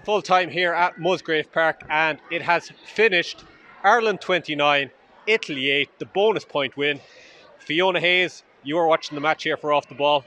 Full time here at Musgrave Park, and it has finished Ireland 29, Italy 8, the bonus point win. Fiona Hayes, you were watching the match here for Off the Ball.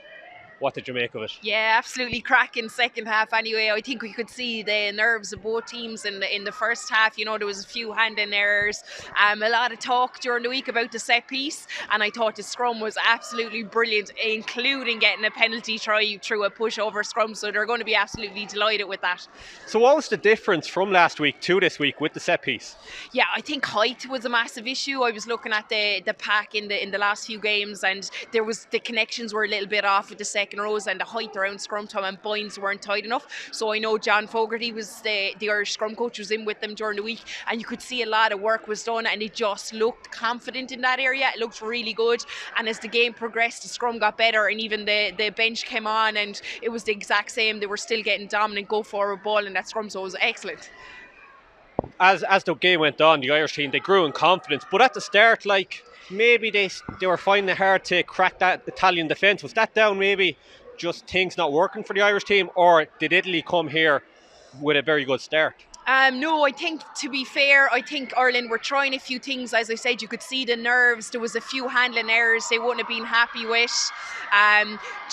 What did you make of it? Yeah, absolutely cracking second half anyway. I think we could see the nerves of both teams in the first half. You know, there was a few handling errors, a lot of talk during the week about the set piece, and I thought the scrum was absolutely brilliant, including getting a penalty try through a pushover scrum, so they're going to be absolutely delighted with that. So what was the difference from last week to this week with the set piece? Yeah, I think height was a massive issue. I was looking at the pack in the last few games, and the connections were a little bit off with the second rows, and the height around scrum time and binds weren't tight enough. So I know John Fogarty was the Irish scrum coach, was in with them during the week, and you could see a lot of work was done, and it just looked confident in that area. It looked really good, and as the game progressed, the scrum got better, and even the bench came on, and it was the exact same. They were still getting dominant go forward ball in that scrum, so it was excellent. As the game went on, the Irish team, they grew in confidence, but at the start, maybe they were finding it hard to crack that Italian defence. Was that down maybe just things not working for the Irish team, or did Italy come here with a very good start? No, I think, to be fair, I think Ireland were trying a few things. As I said, you could see the nerves. There was a few handling errors they wouldn't have been happy with.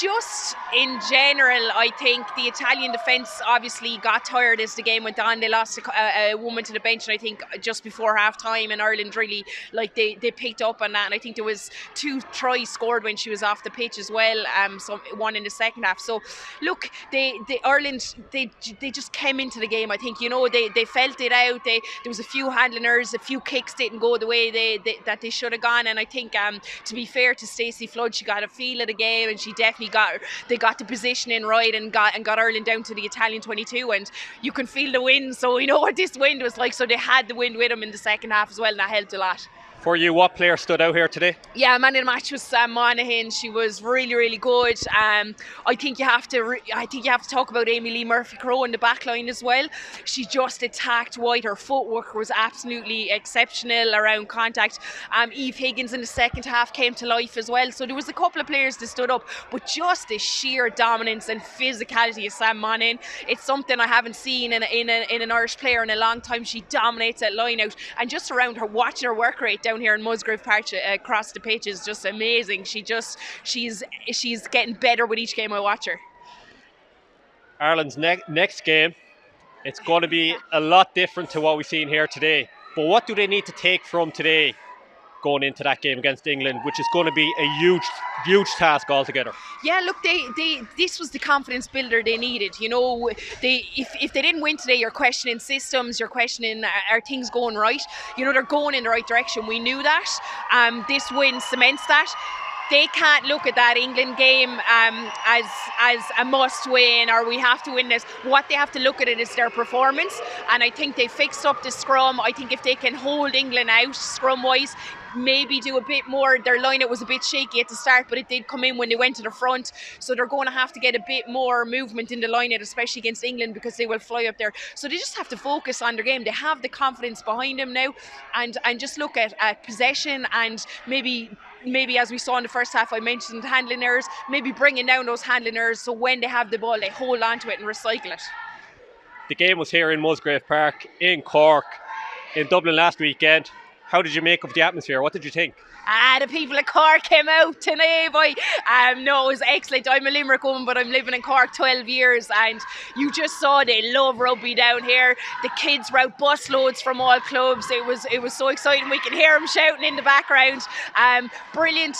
Just in general, I think the Italian defence obviously got tired as the game went on. They lost a woman to the bench, and I think just before half time, and Ireland really, they picked up on that. And I think there was 2 tries scored when she was off the pitch as well, so one in the second half. So look, Ireland, they just came into the game. I think, they felt it out. There was a few handling errors, a few kicks didn't go the way that they should have gone. And I think, to be fair to Stacey Flood, she got a feel of the game, and she definitely got the positioning right and got Ireland down to the Italian 22. And you can feel the wind, so you know what this wind was like. So they had the wind with them in the second half as well, and that helped a lot. For you, what player stood out here today? Yeah, man of the match was Monaghan. She was really, really good. I think you have to talk about Amy Lee Murphy-Crowe in the back line as well. She just attacked wide. Her footwork was absolutely exceptional around contact. Eve Higgins in the second half came to life as well. So there was a couple of players that stood up, but just the sheer dominance and physicality of Sam Monaghan, it's something I haven't seen in an Irish player in a long time. She dominates that line out, and just around her, watching her work rate down here in Musgrave Park across the pitch is just amazing. She's getting better with each game I watch her. Ireland's next game, it's going to be a lot different to what we've seen here today. But what do they need to take from today going into that game against England, which is going to be a huge task altogether? Yeah, look, this was the confidence builder they needed. If they didn't win today, you're questioning systems, you're questioning, are things going right? They're going in the right direction. We knew that. This win cements that. They can't look at that England game as a must win, or we have to win this. What they have to look at it is their performance, and I think they fixed up the scrum. I think if they can hold England out scrum wise, maybe do a bit more. Their line-out was a bit shaky at the start, but it did come in when they went to the front, so they're going to have to get a bit more movement in the line-out, especially against England, because they will fly up there. So they just have to focus on their game. They have the confidence behind them now, and just look at possession, and maybe as we saw in the first half, I mentioned handling errors, maybe bringing down those handling errors, so when they have the ball, they hold on to it and recycle it. The game was here in Musgrave Park in Cork in Dublin last weekend. How did you make of the atmosphere? What did you think? The people of Cork came out today, boy. No, it was excellent. I'm a Limerick woman, but I'm living in Cork 12 years, and you just saw they love rugby down here. The kids were out busloads from all clubs. It was so exciting. We could hear them shouting in the background. Brilliant.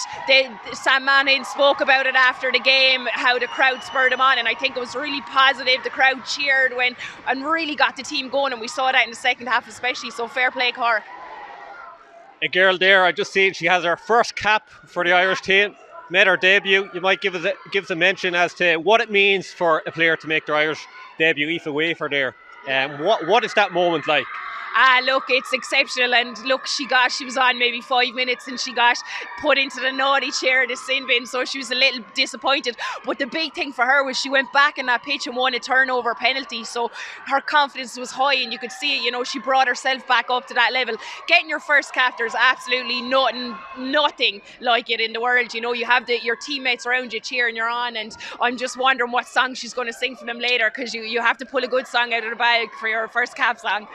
Sam Monaghan spoke about it after the game, how the crowd spurred him on, and I think it was really positive. The crowd cheered and really got the team going, and we saw that in the second half especially, so fair play, Cork. A girl there, I just seen she has her first cap for the Irish team, made her debut. You might give us a mention as to what it means for a player to make their Irish debut, Aoife Wafer there. What is that moment like? Look, it's exceptional, and look, she was on maybe 5 minutes, and she got put into the naughty chair, the sin bin, so she was a little disappointed. But the big thing for her was she went back in that pitch and won a turnover penalty, so her confidence was high, and you could see it. You know, she brought herself back up to that level. Getting your first cap, there's absolutely nothing like it in the world. You know, you have your teammates around you cheering you on, and I'm just wondering what song she's going to sing for them later, because you have to pull a good song out of the bag for your first cap song.